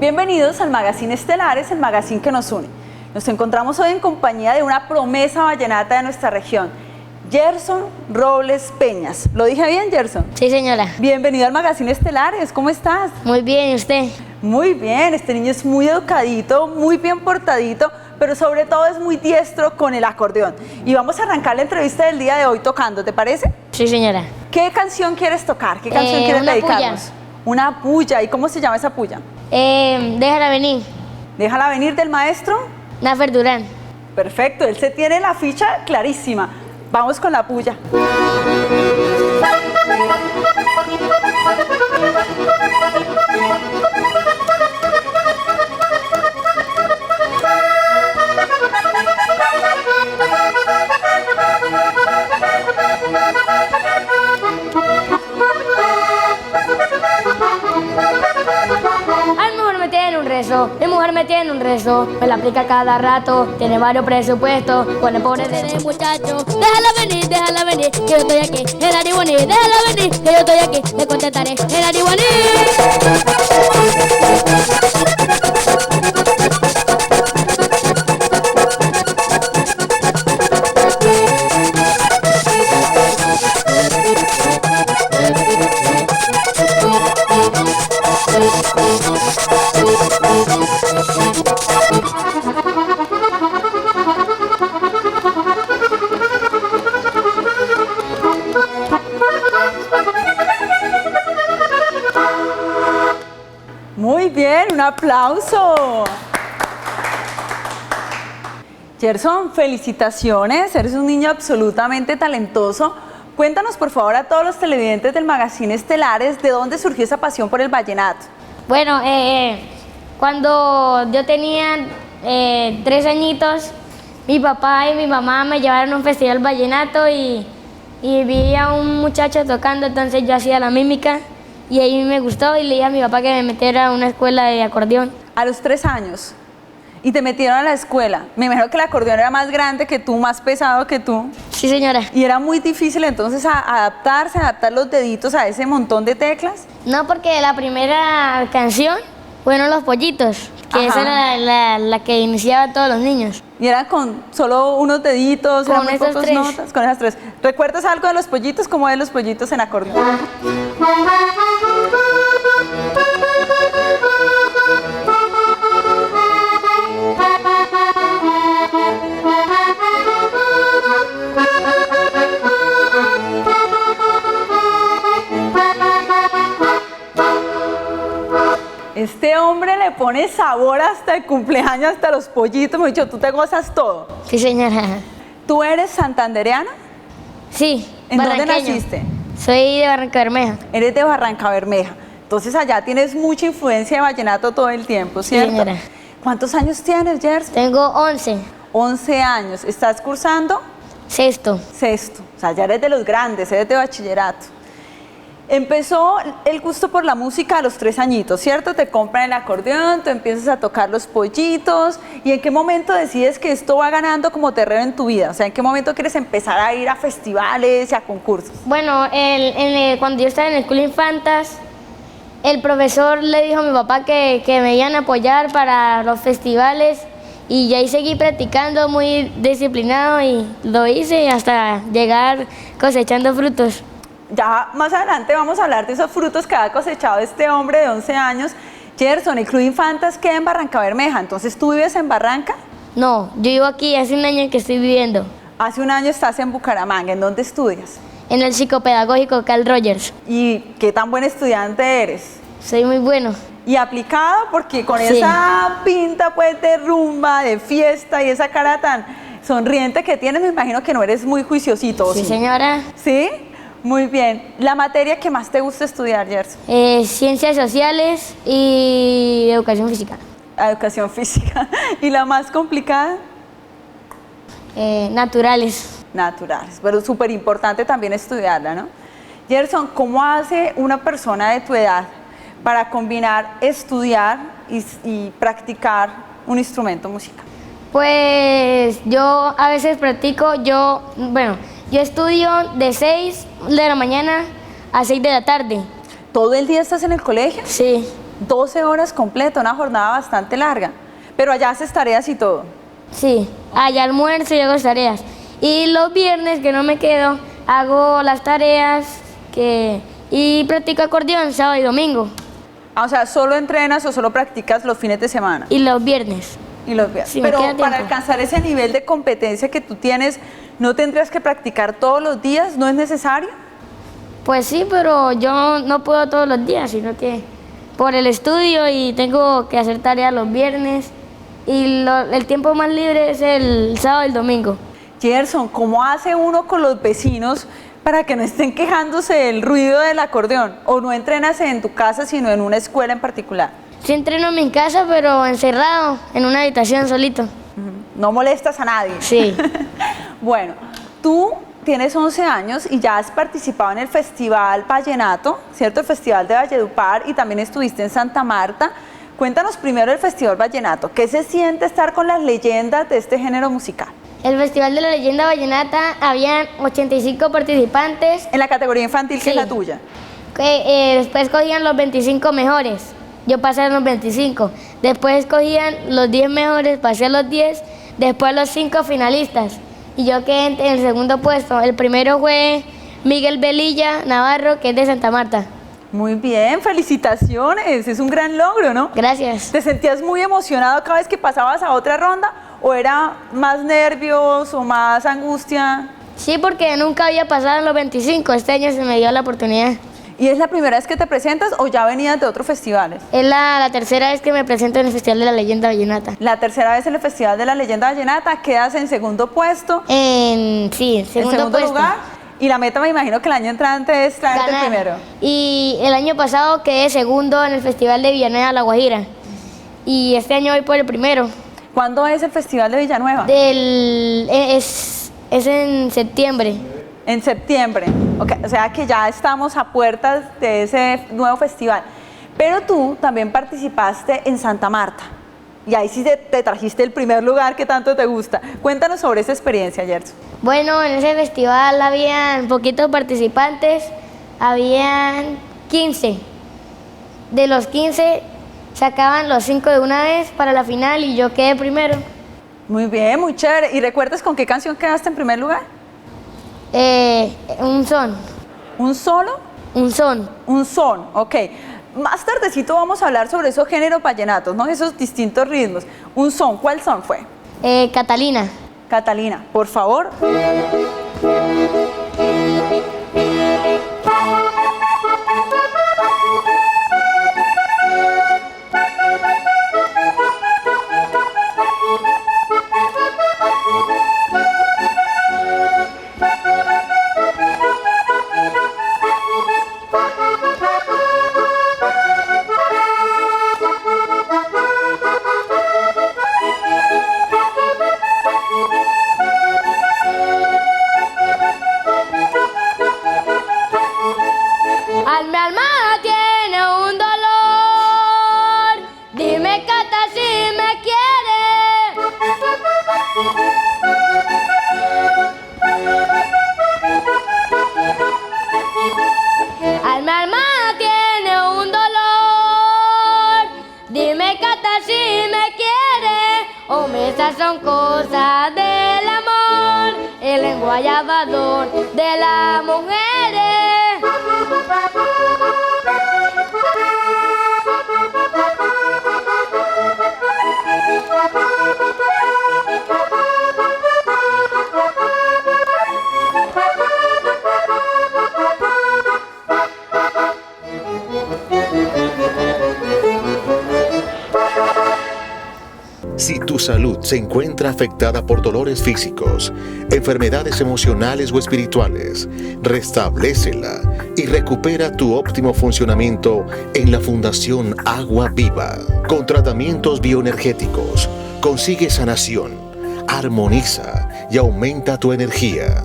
Bienvenidos al Magazine Estelares, el magazine que nos une. Nos encontramos hoy en compañía de una promesa vallenata de nuestra región, Gerson Robles Peñas. ¿Lo dije bien, Gerson? Sí, señora. Bienvenido al Magazine Estelares, ¿cómo estás? Muy bien, ¿y usted? Muy bien, este niño es muy educadito, muy bien portadito, pero sobre todo es muy diestro con el acordeón. Y vamos a arrancar la entrevista del día de hoy tocando, ¿te parece? Sí, señora. ¿Qué canción quieres tocar? ¿Qué canción quieres una dedicarnos? puya. Una puya. ¿Y cómo se llama esa puya? Déjala venir. Déjala venir del maestro. Nafer Durán. Perfecto, él se tiene la ficha clarísima. Vamos con la puya. Al mujer me tiene un rezo, mi mujer me tiene un rezo, me la aplica cada rato, tiene varios presupuestos, con el pobre de muchacho. Déjala venir, que yo estoy aquí, el Ariboní. Déjala venir, que yo estoy aquí, le contestaré, el Ariboní. Muy bien, un aplauso. Gerson, felicitaciones, eres un niño absolutamente talentoso. Cuéntanos por favor a todos los televidentes del Magazine Estelares de dónde surgió esa pasión por el vallenato. Bueno, cuando yo tenía 3 añitos, mi papá y mi mamá me llevaron a un festival vallenato y vi a un muchacho tocando, entonces yo hacía la mímica y ahí me gustó y le dije a mi papá que me metiera a una escuela de acordeón. A los 3 años. Y te metieron a la escuela. Me imagino que el acordeón era más grande que tú, más pesado que tú. Sí, señora. Y era muy difícil entonces adaptar los deditos a ese montón de teclas. No, porque la primera canción fueron Los Pollitos, que Ajá. esa era la que iniciaba a todos los niños. Y era con solo unos deditos, Con eran muy esas pocas 3. notas, con esas 3. ¿Recuerdas algo de los pollitos? ¿Cómo es los pollitos en acordeón? Este hombre le pone sabor hasta el cumpleaños, hasta los pollitos. Me he dicho, tú te gozas todo. Sí, señora. ¿Tú eres santandereana? Sí, ¿En dónde barranqueño. naciste? Soy de Barranca Bermeja. Eres de Barranca Bermeja. Entonces allá tienes mucha influencia de vallenato todo el tiempo, ¿cierto? Sí, señora. ¿Cuántos años tienes, Gerson? Tengo 11, 11 años. ¿Estás cursando? sexto. Sexto. O sea, ya eres de los grandes, eres de bachillerato. Empezó el gusto por la música a los 3 añitos, ¿cierto? Te compran el acordeón, tú empiezas a tocar los pollitos. ¿Y en qué momento decides que esto va ganando como terreno en tu vida? O sea, ¿en qué momento quieres empezar a ir a festivales y a concursos? Bueno, cuando yo estaba en el School Infantas, el profesor le dijo a mi papá que me iban a apoyar para los festivales y ahí seguí practicando muy disciplinado y lo hice hasta llegar cosechando frutos. Ya más adelante vamos a hablar de esos frutos que ha cosechado este hombre de 11 años. Gerson, el Club Infantas queda en Barranca Bermeja, entonces ¿tú vives en Barranca? No, yo vivo aquí hace un año que estoy viviendo, Hace un año estás en Bucaramanga, ¿en dónde estudias? en el psicopedagógico Carl Rogers. ¿Y qué tan buen estudiante eres? Soy muy bueno. Y aplicado porque con Sí. esa pinta pues de rumba, de fiesta y esa cara tan sonriente que tienes, me imagino que no eres muy juiciosito, ¿o Sí, sí? señora. ¿Sí? Muy bien. ¿La materia que más te gusta estudiar, Gerson? Ciencias sociales y educación física. Educación física. ¿Y la más complicada? Naturales. Naturales, pero súper importante también estudiarla, ¿no? Gerson, ¿cómo hace una persona de tu edad para combinar estudiar y practicar un instrumento musical? Pues yo a veces practico, yo estudio de 6 de la mañana a 6 de la tarde. ¿Todo el día estás en el colegio? Sí. 12 horas completas, una jornada bastante larga. Pero allá haces tareas y todo. Sí, allá almuerzo y hago tareas. Y los viernes que no me quedo, hago las tareas y practico acordeón sábado y domingo. Ah, o sea, ¿solo entrenas o solo practicas los fines de semana? Y los viernes. Y los viernes. Sí, me pero queda para tiempo. alcanzar ese nivel de competencia que tú tienes, ¿no tendrías que practicar todos los días? ¿No es necesario? Pues sí, pero yo no puedo todos los días, sino que por el estudio y tengo que hacer tareas los viernes. Y el tiempo más libre es el sábado y el domingo. Gerson, ¿cómo hace uno con los vecinos para que no estén quejándose del ruido del acordeón? ¿O no entrenas en tu casa, sino en una escuela en particular? Sí entreno en mi casa, pero encerrado en una habitación solito. No molestas a nadie. Sí. Bueno, tú tienes 11 años y ya has participado en el Festival Vallenato, ¿cierto? El Festival de Valledupar, y también estuviste en Santa Marta. Cuéntanos primero del Festival Vallenato. ¿Qué se siente estar con las leyendas de este género musical? El Festival de la Leyenda Vallenata, habían 85 participantes. En la categoría infantil, que es Sí. la tuya. Después escogían los 25 mejores. Yo pasé a los 25. Después escogían los 10 mejores, pasé a los 10. Después los 5 finalistas. Y yo quedé en el segundo puesto. El primero fue Miguel Velilla Navarro, que es de Santa Marta. Muy bien, felicitaciones. Es un gran logro, ¿no? Gracias. ¿Te sentías muy emocionado cada vez que pasabas a otra ronda? ¿O era más nervios o más angustia? Sí, porque nunca había pasado en los 25. Este año se me dio la oportunidad. ¿Y es la primera vez que te presentas o ya venías de otros festivales? Es la tercera vez que me presento en el Festival de la Leyenda Vallenata. La tercera vez en el Festival de la Leyenda Vallenata, quedas en segundo puesto, En en segundo puesto. lugar. Y la meta, me imagino que el año entrante es traerte el Ganar. primero. Y el año pasado quedé segundo en el Festival de Villanueva, La Guajira. Y este año voy por el primero. ¿Cuándo es el Festival de Villanueva? Es en septiembre. En septiembre. Okay, o sea que ya estamos a puertas de ese nuevo festival. Pero tú también participaste en Santa Marta. Y ahí sí te trajiste el primer lugar que tanto te gusta. Cuéntanos sobre esa experiencia, Gerson. Bueno, en ese festival habían poquitos participantes, habían 15. De los 15 sacaban los 5 de una vez para la final y yo quedé primero. Muy bien, muy chévere. ¿Y recuerdas con qué canción quedaste en primer lugar? Un son. ¿Un solo? Un son. Un son, ok. Más tardecito vamos a hablar sobre esos géneros vallenatos, ¿no? Esos distintos ritmos. Un son, ¿cuál son fue? Catalina. Catalina, por favor. Alma tiene un dolor. Dime, Cata, si me quieres. Alma tiene un dolor. Dime, Cata, si me quieres. Hombre, esas son cosas del amor, el enguayabador de las mujeres. Si tu salud se encuentra afectada por dolores físicos, enfermedades emocionales o espirituales, restablécela y recupera tu óptimo funcionamiento en la Fundación Agua Viva. Con tratamientos bioenergéticos, consigue sanación, armoniza y aumenta tu energía.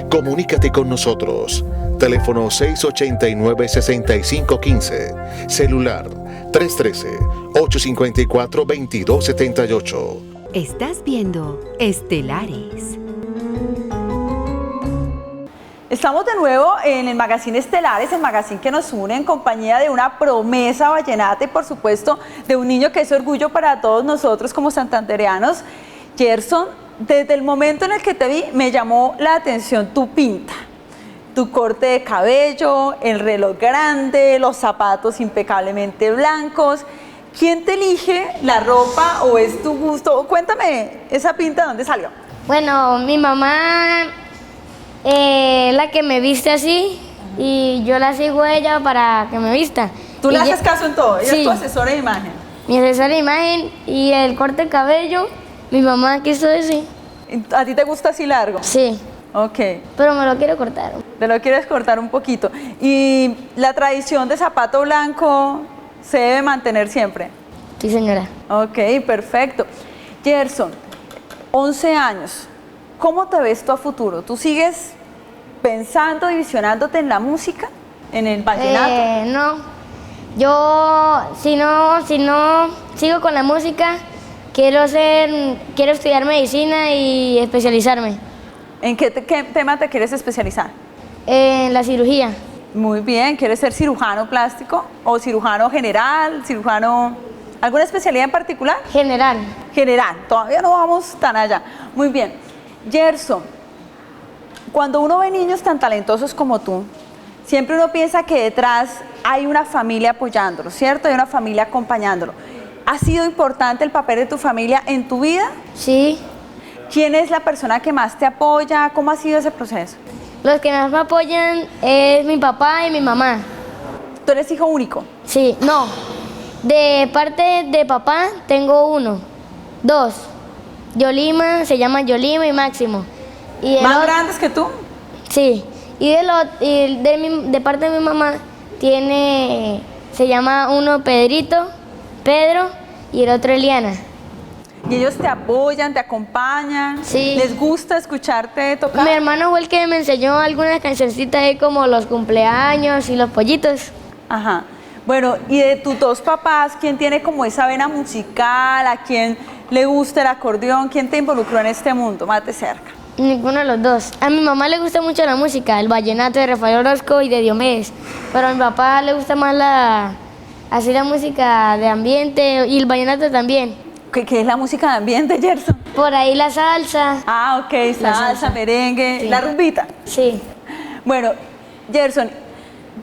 Comunícate con nosotros. Teléfono 689-6515. Celular 313-854-2278. Estás viendo Estelares. Estamos de nuevo en el Magazine Estelares, el magazine que nos une en compañía de una promesa vallenata y por supuesto de un niño que es orgullo para todos nosotros como santandereanos. Gerson, desde el momento en el que te vi me llamó la atención tu pinta, tu corte de cabello, el reloj grande, los zapatos impecablemente blancos. ¿Quién te elige la ropa o es tu gusto? Cuéntame, esa pinta, ¿de dónde salió? Bueno, mi mamá la que me viste así y yo la sigo a ella para que me vista. ¿Tú le haces caso en todo? Ella Sí. es tu asesora de imagen. Mi asesora de imagen y el corte de cabello, mi mamá quiso decir. ¿A ti te gusta así largo? Sí, Ok. pero me lo quiero cortar. Te lo quieres cortar un poquito. ¿Y la tradición de zapato blanco se debe mantener siempre? Sí, señora. Ok, perfecto. Gerson, 11 años. ¿Cómo te ves tú a futuro? ¿Tú sigues pensando y visionándote en la música? ¿En el vallenato? No. Yo, si no sigo con la música, quiero estudiar medicina y especializarme ¿En qué tema te quieres especializar? en la cirugía. Muy bien, ¿quieres ser cirujano plástico o cirujano general, alguna especialidad en particular? General. General, todavía no vamos tan allá. Muy bien. Gerson, cuando uno ve niños tan talentosos como tú, siempre uno piensa que detrás hay una familia apoyándolo, ¿cierto? Hay una familia acompañándolo. ¿Ha sido importante el papel de tu familia en tu vida? Sí. ¿Quién es la persona que más te apoya? ¿Cómo ha sido ese proceso? Los que más me apoyan es mi papá y mi mamá. ¿Tú eres hijo único? Sí, no. De parte de papá tengo dos. Yolima, se llama Yolima y Máximo. Y ¿Más grandes que tú? Sí. Y de parte de mi mamá se llama uno Pedrito, Pedro y el otro Eliana. ¿Y ellos te apoyan, te acompañan? Sí. ¿Les gusta escucharte tocar? Mi hermano fue el que me enseñó algunas cancioncitas ahí como los cumpleaños y los pollitos. Ajá. Bueno, y de tus dos papás, ¿quién tiene como esa vena musical? ¿A quién le gusta el acordeón? ¿Quién te involucró en este mundo más de cerca? Ninguno de los dos. A mi mamá le gusta mucho la música, el vallenato de Rafael Orozco y de Diomedes. Pero a mi papá le gusta más la música de ambiente y el vallenato también. ¿Qué es la música de ambiente, Gerson? Por ahí la salsa. Ah, ok, salsa, merengue, Sí. la rumbita. Sí. Bueno, Gerson,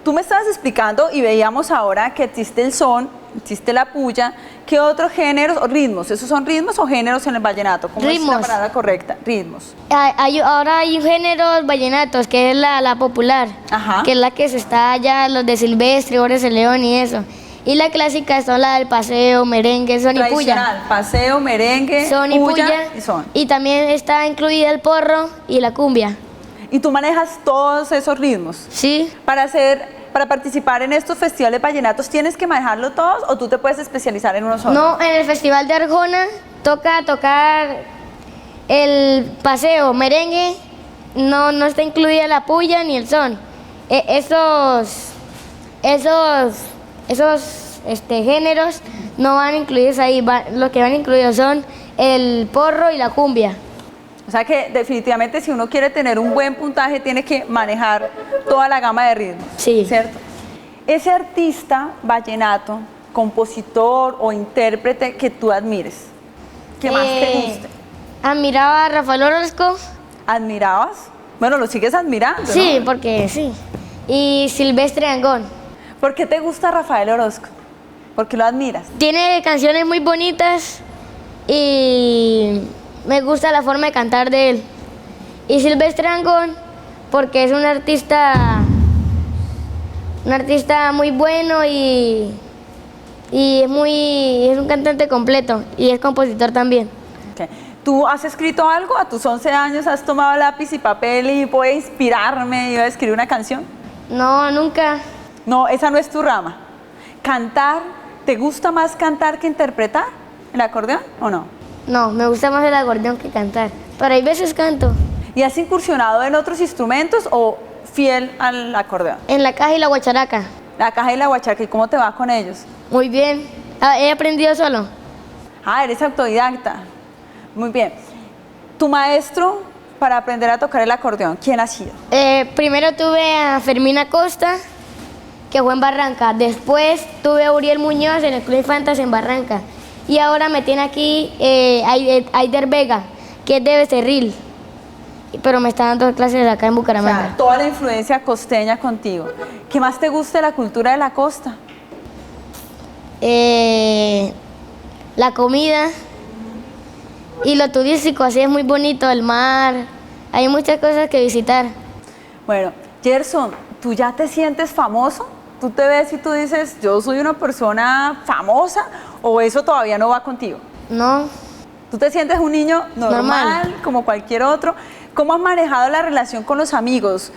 tú me estabas explicando y veíamos ahora que existe el son, existe la puya. ¿Qué otros géneros o ritmos? ¿Esos son ritmos o géneros en el vallenato? ¿Cómo es Ritmos. la palabra correcta? Ritmos. Ahora hay géneros vallenatos, que es la popular, Ajá. que es la que se está allá, los de Silvestre, Ores de León y eso. Y la clásica son la del paseo, merengue, son y puya. Tradicional, paseo, merengue, Son y puya puya. y son. Y también está incluida el porro y la cumbia. Y tú manejas todos esos ritmos. Sí. Para participar en estos festivales vallenatos, ¿tienes que manejarlo todos o tú te puedes especializar en uno solo? No, en el Festival de Arjona toca tocar el paseo, merengue, no está incluida la puya ni el son. Esos géneros no van incluidos ahí, los que van incluidos son el porro y la cumbia. O sea que definitivamente si uno quiere tener un buen puntaje tiene que manejar toda la gama de ritmos. Sí. ¿Cierto? Ese artista vallenato, compositor o intérprete que tú admires, que más te guste, Admiraba a Rafael Orozco. ¿admirabas? Bueno, lo sigues admirando, ¿no? Sí, porque sí. Y Silvestre Dangond. ¿Por qué te gusta Rafael Orozco? ¿Por qué lo admiras? Tiene canciones muy bonitas y me gusta la forma de cantar de él. Y Silvestre Dangond porque es un artista muy bueno y es un cantante completo y es compositor también. Ok. ¿Tú has escrito algo? ¿A tus 11 años has tomado lápiz y papel y voy a inspirarme y voy a escribir una canción? No, nunca. No, esa no es tu rama. ¿Cantar? ¿Te gusta más cantar que interpretar el acordeón o no? No, me gusta más el acordeón que cantar, pero hay veces canto. ¿Y has incursionado en otros instrumentos o fiel al acordeón? En la caja y la guacharaca. La caja y la guachaca, ¿y cómo te va con ellos? Muy bien. He aprendido solo. Ah, eres autodidacta. Muy bien. ¿Tu maestro para aprender a tocar el acordeón? ¿Quién ha sido? Primero tuve a Fermín Acosta, que fue en Barranca. Después tuve a Uriel Muñoz en el Club Infantas en Barranca. Y ahora me tiene aquí Aider Vega, que es de Becerril. Pero me está dando clases acá en O Bucaramanga. sea, toda la influencia costeña contigo. ¿Qué más te gusta de la cultura de la costa? La comida y lo turístico, así es muy bonito, el mar. Hay muchas cosas que visitar. Bueno, Gerson, ¿tú ya te sientes famoso? ¿Tú te ves y tú dices, yo soy una persona famosa? ¿O eso todavía no va contigo? No, ¿Tú te sientes un niño normal, como cualquier otro? ¿Cómo has manejado la relación con los amigos?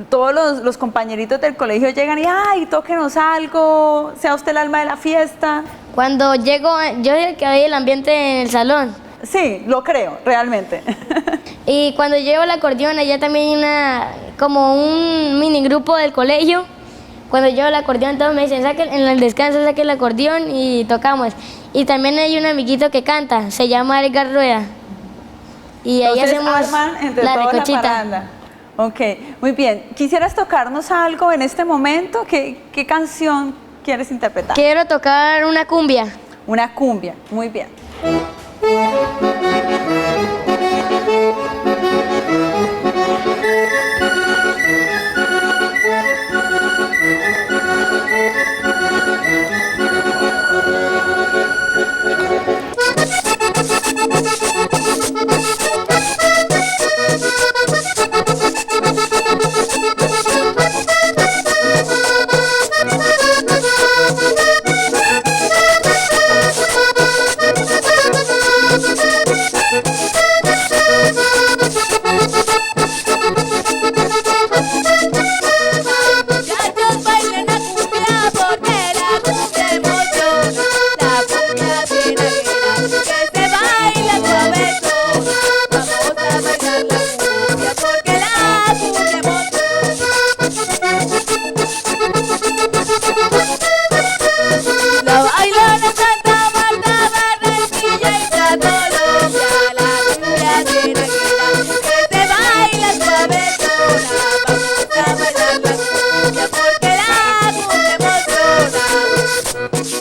Todos los compañeritos del colegio llegan y, ay, tóquenos algo, sea usted el alma de la fiesta. cuando llego, yo soy el que ve el ambiente en el salón. Sí, lo creo, realmente. Y cuando llevo el acordeón, allá también hay como un mini grupo del colegio. Cuando llevo el acordeón, todos me dicen, en el descanso saque el acordeón y tocamos. Y también hay un amiguito que canta, se llama Edgar Rueda. Y ahí Entonces, hacemos arman entre la todos recochita. parranda. Ok, muy bien. ¿Quisieras tocarnos algo en este momento? ¿Qué canción quieres interpretar? Quiero tocar una cumbia. Una cumbia, muy bien. Muchachos bailen la cumbia porque la cumbia emociona, la cumbia tiene que se baila suavecito. Vamos a bailar la cumbia porque la cumbia emociona. La bailan en Santa Marta, Barranquilla y Plaza Colombia. La cumbia tiene que se baila suavecito. Vamos a bailar la cumbia porque la cumbia emociona. Cumbia.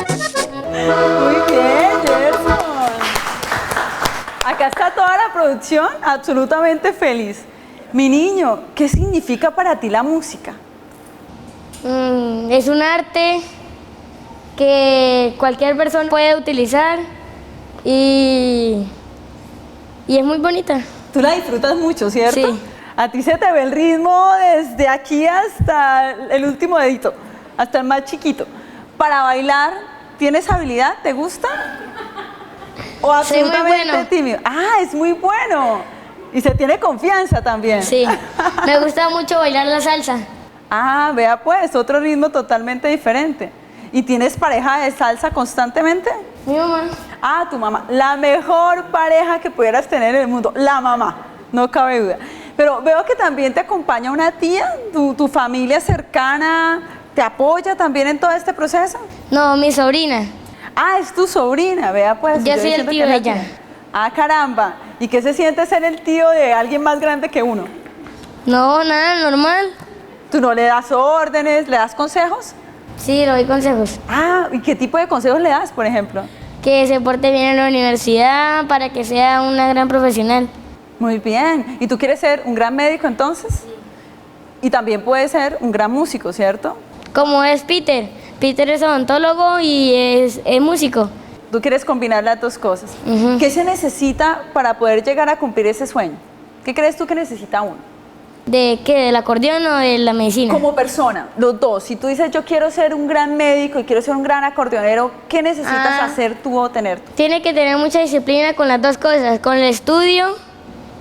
Muy bien, Gerson. Acá está toda la producción absolutamente feliz. Mi niño, ¿qué significa para ti la música? Es un arte que cualquier persona puede utilizar y es muy bonita. Tú la disfrutas mucho, ¿cierto? Sí. A ti se te ve el ritmo desde aquí hasta el último dedito, hasta el más chiquito. Para bailar, ¿tienes habilidad? ¿Te gusta? ¿O Soy muy absolutamente bueno. tímido? Ah, es muy bueno. Y se tiene confianza también. Sí, me gusta mucho bailar la salsa. Ah, vea pues, otro ritmo totalmente diferente. ¿Y tienes pareja de salsa constantemente? Mi mamá. Ah, tu mamá. La mejor pareja que pudieras tener en el mundo. La mamá, no cabe duda. Pero veo que también te acompaña una tía, tu familia cercana, ¿te apoya también en todo este proceso? No, mi sobrina. Ah, es tu sobrina, vea pues. Yo soy el diciendo tío que de la ella. tía. Ah, caramba. ¿Y qué se siente ser el tío de alguien más grande que uno? No, nada, normal. ¿Tú no le das órdenes, le das consejos? Sí, le doy consejos. Ah, ¿y qué tipo de consejos le das, por ejemplo? Que se porte bien en la universidad para que sea una gran profesional. Muy bien. ¿Y tú quieres ser un gran médico entonces? Y también puedes ser un gran músico, ¿cierto? Como es Peter. Peter es odontólogo y es músico. Tú quieres combinar las dos cosas. Ujú. ¿Qué se necesita para poder llegar a cumplir ese sueño? ¿Qué crees tú que necesita uno? ¿De qué? ¿Del acordeón o de la medicina? Como persona, los dos. Si tú dices, yo quiero ser un gran médico y quiero ser un gran acordeonero, ¿qué necesitas hacer tú o tener tú? Tiene que tener mucha disciplina con las dos cosas, con el estudio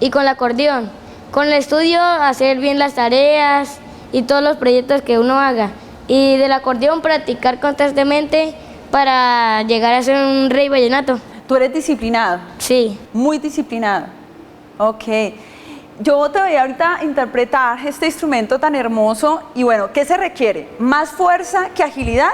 y con el acordeón. Con el estudio hacer bien las tareas y todos los proyectos que uno haga. Y del acordeón practicar constantemente para llegar a ser un rey vallenato. Tú eres disciplinado, Sí. muy disciplinado. Ok. Yo te voy ahorita a interpretar este instrumento tan hermoso y bueno, ¿qué se requiere? ¿Más fuerza que agilidad?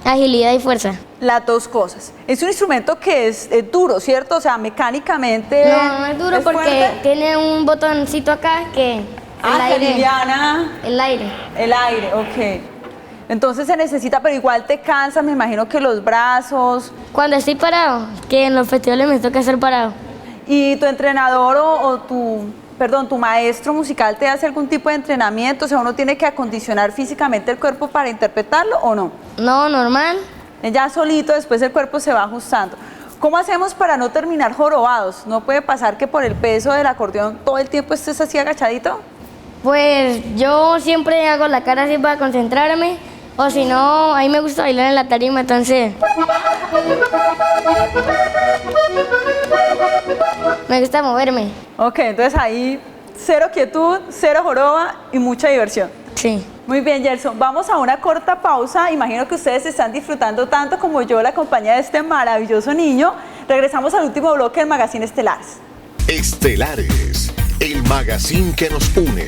Agilidad y fuerza. Las dos cosas. Es un instrumento que es duro, ¿cierto? O sea, mecánicamente. No, no es duro porque fuerte. tiene un botoncito acá que Que liviana el aire. el aire, ok. Entonces se necesita, pero igual te cansa, me imagino que los brazos. Cuando estoy parado, que en los festivales me toca estar parado. ¿Y tu entrenador o tu maestro musical te hace algún tipo de entrenamiento? O sea, ¿uno tiene que acondicionar físicamente el cuerpo para interpretarlo o no? No, normal. Ya solito, después el cuerpo se va ajustando. ¿Cómo hacemos para no terminar jorobados? ¿No puede pasar que por el peso del acordeón todo el tiempo estés así agachadito? Pues yo siempre hago la cara así para concentrarme, o si no, a mí me gusta bailar en la tarima, entonces me gusta moverme. Ok, entonces ahí cero quietud, cero joroba y mucha diversión. Sí. Muy bien, Gerson, vamos a una corta pausa. Imagino que ustedes están disfrutando tanto como yo la compañía de este maravilloso niño. Regresamos al último bloque del Magazine Estelares. Estelares, el magazine que nos une.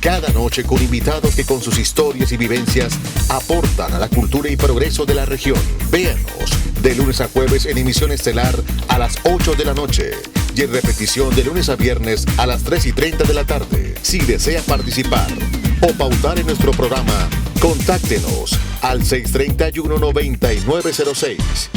Cada noche con invitados que con sus historias y vivencias aportan a la cultura y progreso de la región. Véanos de lunes a jueves en emisión estelar a las 8 de la noche y en repetición de lunes a viernes a las 3:30 de la tarde. Si desea participar o pautar en nuestro programa, contáctenos al 631-9906